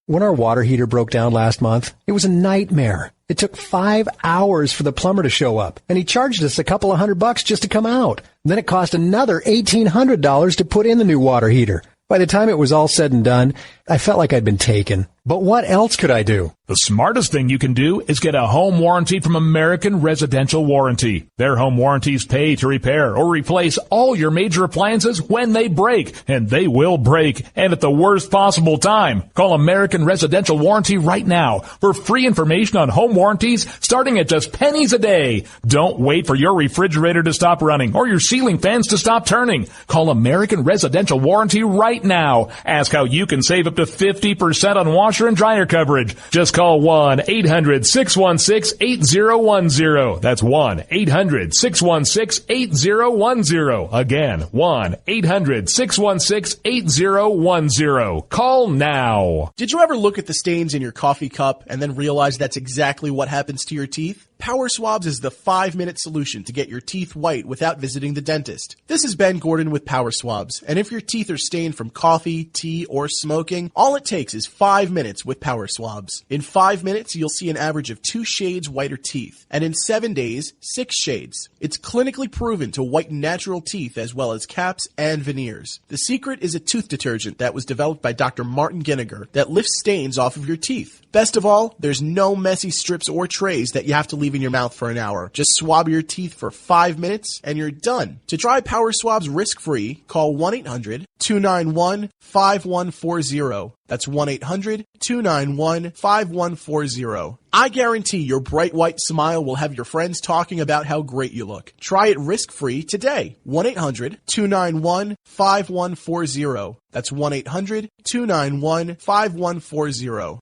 When our water heater broke down last month, it was a nightmare. It took 5 hours for the plumber to show up, and he charged us a couple of $100 just to come out. And then it cost another $1,800 to put in the new water heater. By the time it was all said and done, I felt like I'd been taken. But what else could I do? The smartest thing you can do is get a home warranty from American Residential Warranty. Their home warranties pay to repair or replace all your major appliances when they break, and they will break, and at the worst possible time. Call American Residential Warranty right now for free information on home warranties starting at just pennies a day. Don't wait for your refrigerator to stop running or your ceiling fans to stop turning. Call American Residential Warranty right now. Ask how you can save up to 50% on washer and dryer coverage. Just call 1-800-616-8010. That's 1-800-616-8010. Again, 1-800-616-8010. Call now. Did you ever look at the stains in your coffee cup and then realize that's exactly what happens to your teeth? Power Swabs is the 5-minute solution to get your teeth white without visiting the dentist. This is Ben Gordon with Power Swabs, and if your teeth are stained from coffee, tea, or smoking, all it takes is 5 minutes with Power Swabs. In 5 minutes, you'll see an average of 2 shades whiter teeth, and in 7 days, 6 shades. It's clinically proven to whiten natural teeth as well as caps and veneers. The secret is a tooth detergent that was developed by Dr. Martin Ginniger that lifts stains off of your teeth. Best of all, there's no messy strips or trays that you have to leave in your mouth for an hour. Just swab your teeth for 5 minutes and you're done. To try Power Swabs risk-free, call 1-800-291-5140. That's 1-800-291-5140. I guarantee your bright white smile will have your friends talking about how great you look. Try it risk-free today. 1-800-291-5140. That's 1-800-291-5140.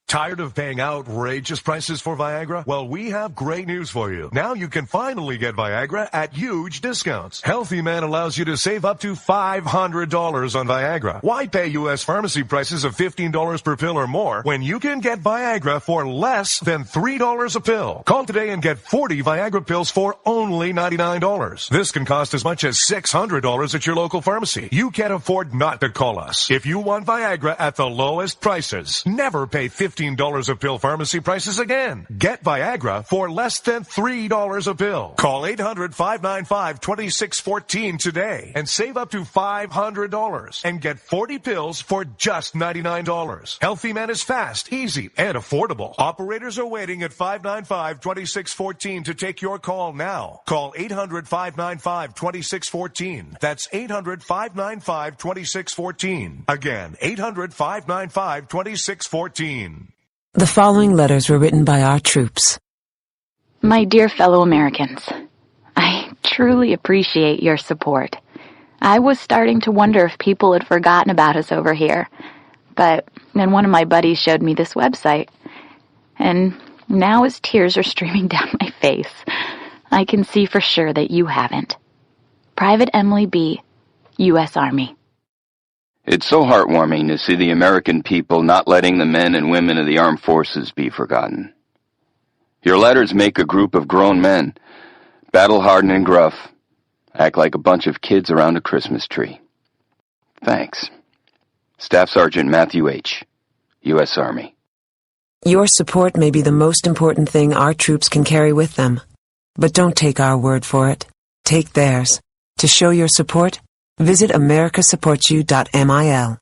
Tired of paying outrageous prices for Viagra? Well, we have great news for you. Now you can finally get Viagra at huge discounts. Healthy Man allows you to save up to $500 on Viagra. Why pay U.S. pharmacy prices of $15 per pill or more when you can get Viagra for less than $3 a pill? Call today and get 40 Viagra pills for only $99. This can cost as much as $600 at your local pharmacy. You can't afford not to call us. If you want Viagra at the lowest prices, never pay $15 a pill pharmacy prices again. Get Viagra for less than $3 a pill. Call 800-595-2614 today and save up to $500 and get 40 pills for just $99. Healthy Man is fast, easy, and affordable. Operators are waiting at 595-2614 to take your call now. Call 800-595-2614. That's 800-595-2614. Again, 800-595-2614. The following letters were written by our troops. My dear fellow Americans, I truly appreciate your support. I was starting to wonder if people had forgotten about us over here, but then one of my buddies showed me this website, and now as tears are streaming down my face, I can see for sure that you haven't. Private Emily B., U.S. Army. It's so heartwarming to see the American people not letting the men and women of the armed forces be forgotten. Your letters make a group of grown men, battle-hardened and gruff, act like a bunch of kids around a Christmas tree. Thanks. Staff Sergeant Matthew H., U.S. Army. Your support may be the most important thing our troops can carry with them. But don't take our word for it. Take theirs. To show your support, visit americasupportsyou.mil.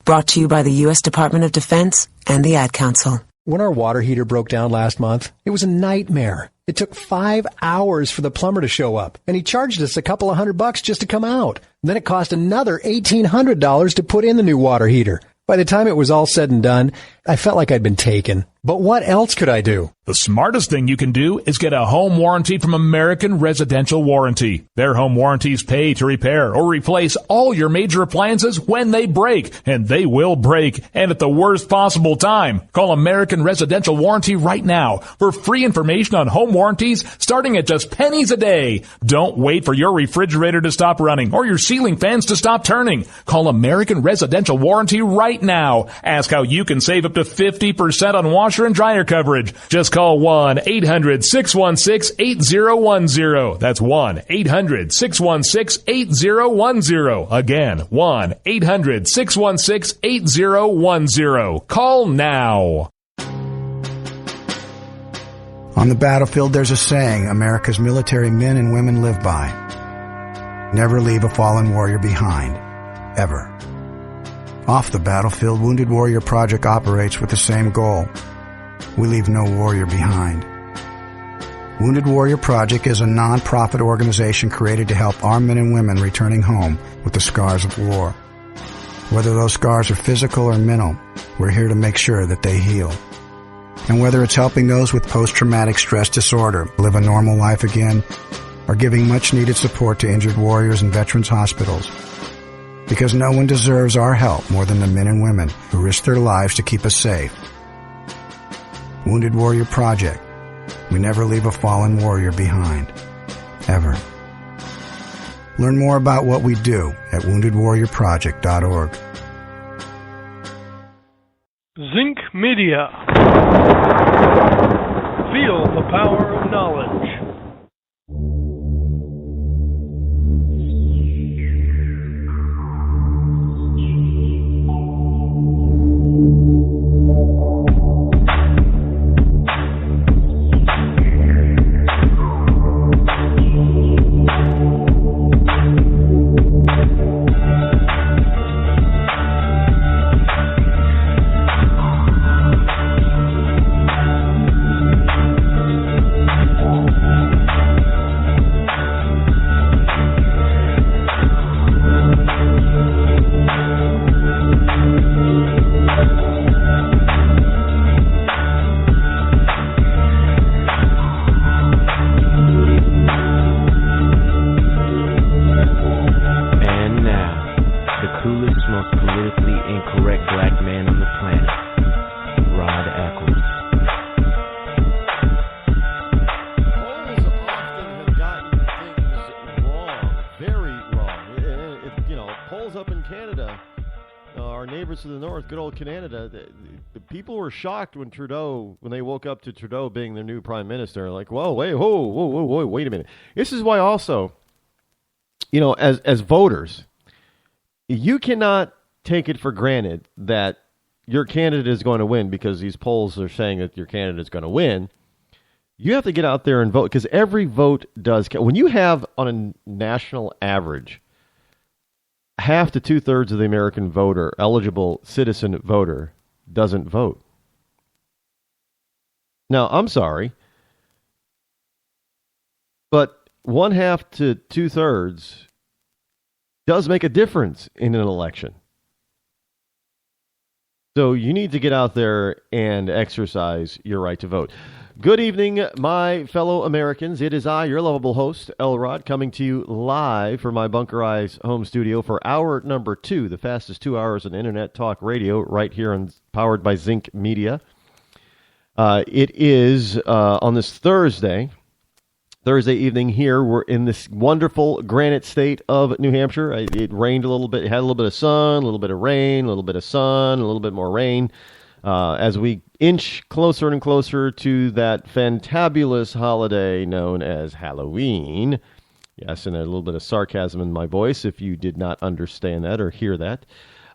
Brought to you by the U.S. Department of Defense and the Ad Council. When our water heater broke down last month, it was a nightmare. It took 5 hours for the plumber to show up, and he charged us a couple of $100 just to come out. And then it cost another $1,800 to put in the new water heater. By the time it was all said and done, I felt like I'd been taken. But what else could I do? The smartest thing you can do is get a home warranty from American Residential Warranty. Their home warranties pay to repair or replace all your major appliances when they break, and they will break, and at the worst possible time. Call American Residential Warranty right now for free information on home warranties starting at just pennies a day. Don't wait for your refrigerator to stop running or your ceiling fans to stop turning. Call American Residential Warranty right now. Ask how you can save up up to 50% on washer and dryer coverage. Just call 1-800-616-8010. That's 1-800-616-8010. Again, 1-800-616-8010. Call now. On the battlefield, there's a saying America's military men and women live by. Never leave a fallen warrior behind. Ever. Off the battlefield, Wounded Warrior Project operates with the same goal. We leave no warrior behind. Wounded Warrior Project is a non-profit organization created to help our men and women returning home with the scars of war. Whether those scars are physical or mental, we're here to make sure that they heal. And whether it's helping those with post-traumatic stress disorder live a normal life again, or giving much-needed support to injured warriors in veterans' hospitals. Because no one deserves our help more than the men and women who risk their lives to keep us safe. Wounded Warrior Project. We never leave a fallen warrior behind. Ever. Learn more about what we do at woundedwarriorproject.org. Zinc Media. Feel the power of knowledge. Canada, the people were shocked when they woke up to Trudeau being their new prime minister. Like, whoa, wait a minute. This is why also, as voters, you cannot take it for granted that your candidate is going to win because these polls are saying that your candidate is going to win. You have to get out there and vote because every vote does count. When you have, on a national average, half to two-thirds of the American voter, eligible citizen voter, doesn't vote. Now, I'm sorry, but one half to two-thirds does make a difference in an election. So you need to get out there and exercise your right to vote. Good evening, my fellow Americans. It is I, your lovable host, Rod, coming to you live from my Bunker Eyes home studio for hour number 2, the fastest 2 hours on Internet Talk Radio, right here on Powered by Zinc Media. It is on this Thursday evening here. We're in this wonderful granite state of New Hampshire. It rained a little bit. It had a little bit of sun, a little bit of rain, a little bit of sun, a little bit more rain. As we inch closer and closer to that fantabulous holiday known as Halloween. Yes, and a little bit of sarcasm in my voice if you did not understand that or hear that.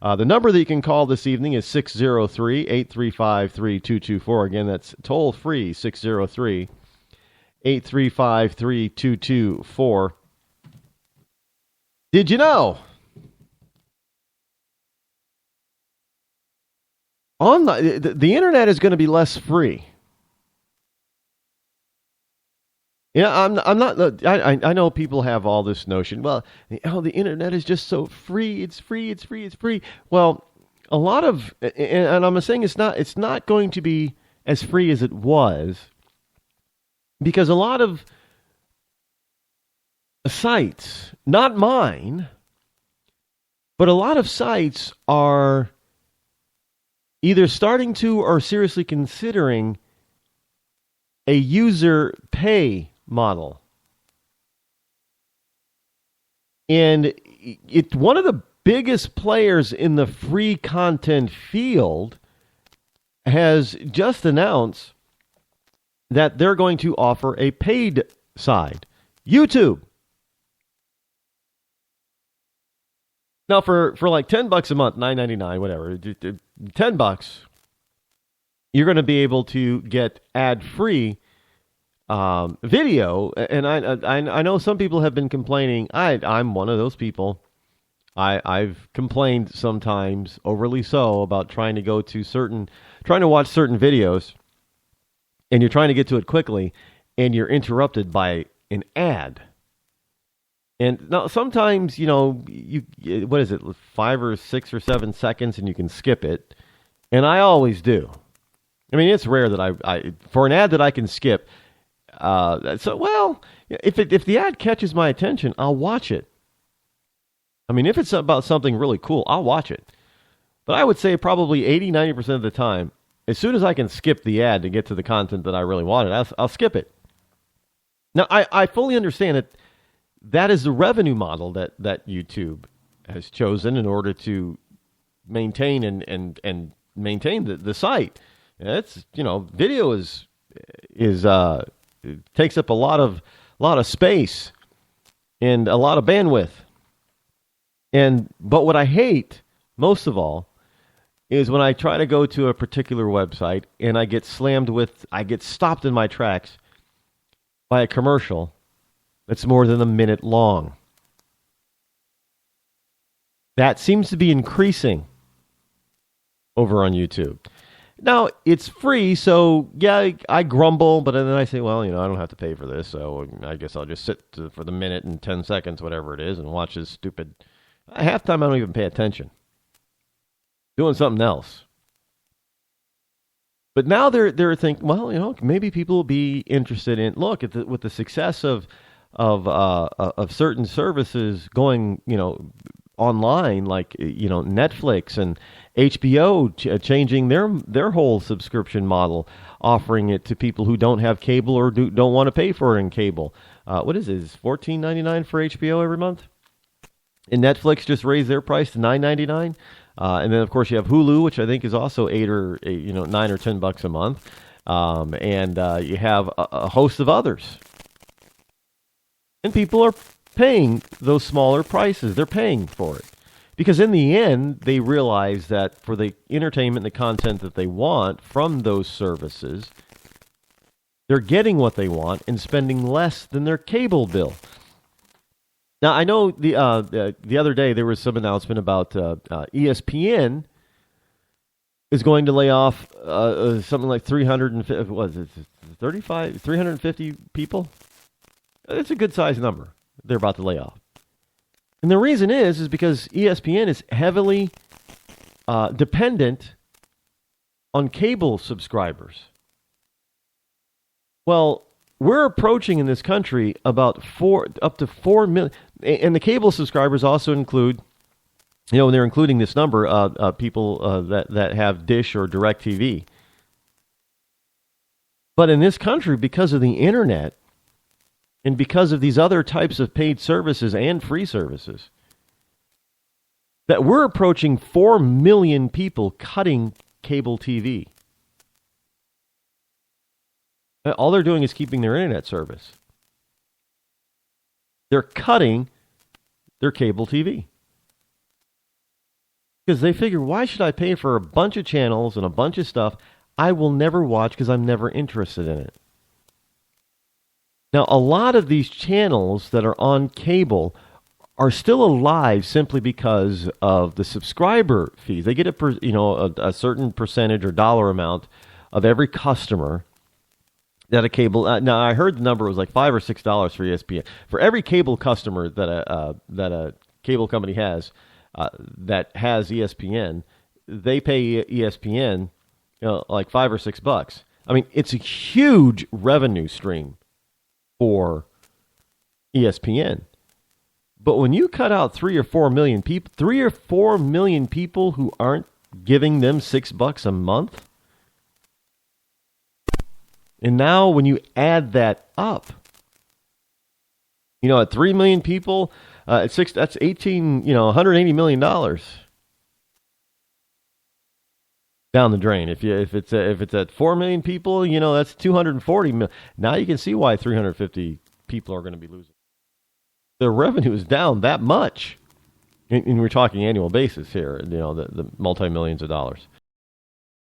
The number that you can call this evening is 603-835-3224. Again, that's toll free, 603-835-3224. Did you know? On the internet is going to be less free. I'm not. I know people have all this notion. Well, the internet is just so free. It's free. Well, a lot of, and I'm saying it's not going to be as free as it was, because a lot of sites, not mine, but a lot of sites are either starting to or seriously considering a user pay model. And it's one of the biggest players in the free content field has just announced that they're going to offer a paid side, YouTube. Now, for like $10 a month, $9.99, whatever, $10, you're going to be able to get ad-free video. And I know some people have been complaining. I'm one of those people. I've complained sometimes, overly so, about trying to watch certain videos, and you're trying to get to it quickly, and you're interrupted by an ad. And now sometimes, what is it, 5 or 6 or 7 seconds, and you can skip it. And I always do. I mean, it's rare that I for an ad that I can skip. If the ad catches my attention, I'll watch it. I mean, if it's about something really cool, I'll watch it. But I would say probably 80-90% of the time, as soon as I can skip the ad to get to the content that I really wanted, I'll skip it. Now, I fully understand that is the revenue model that YouTube has chosen in order to maintain and maintain the site. It's, video is takes up a lot of space and a lot of bandwidth. But what I hate most of all is when I try to go to a particular website and I get stopped in my tracks by a commercial that's more than a minute long. That seems to be increasing over on YouTube. Now, it's free, so yeah, I grumble, but then I say, well, I don't have to pay for this, so I guess I'll just sit for the minute and 10 seconds, whatever it is, and watch this stupid... Half the time I don't even pay attention. Doing something else. But now they're thinking, well, maybe people will be interested in, look, with the success of certain services going, online, like, Netflix and HBO changing their whole subscription model, offering it to people who don't have cable or don't want to pay for it in cable. What is it? Is $14.99 for HBO every month? And Netflix just raised their price to $9.99. And then, of course, you have Hulu, which I think is also $9 or $10 a month. And you have a host of others. And people are paying those smaller prices. They're paying for it. Because in the end, they realize that for the entertainment and the content that they want from those services, they're getting what they want and spending less than their cable bill. Now, I know the other day there was some announcement about ESPN is going to lay off something like 350 people. It's a good-sized number they're about to lay off. And the reason is because ESPN is heavily dependent on cable subscribers. Well, we're approaching in this country about up to 4 million, and the cable subscribers also include, when they're including this number, people that have Dish or DirecTV. But in this country, because of the internet, and because of these other types of paid services and free services, that we're approaching 4 million people cutting cable TV. All they're doing is keeping their internet service. They're cutting their cable TV. Because they figure, why should I pay for a bunch of channels and a bunch of stuff I will never watch because I'm never interested in it? Now, a lot of these channels that are on cable are still alive simply because of the subscriber fees. They get a certain percentage or dollar amount of every customer that a cable. Now, I heard the number was like $5 or $6 for ESPN. For every cable customer that a cable company has that has ESPN, they pay ESPN like $5 or $6. I mean, it's a huge revenue stream for ESPN. But when you cut out 3 or 4 million people, 3 or 4 million people who aren't giving them $6 a month, and now when you add that up, at 3 million people, at six, that's $180 million. $180 million. down the drain. If it's at 4 million people, that's 240 million. Now you can see why 350 people are going to be losing. The revenue is down that much. And we're talking annual basis here, the multi-millions of dollars.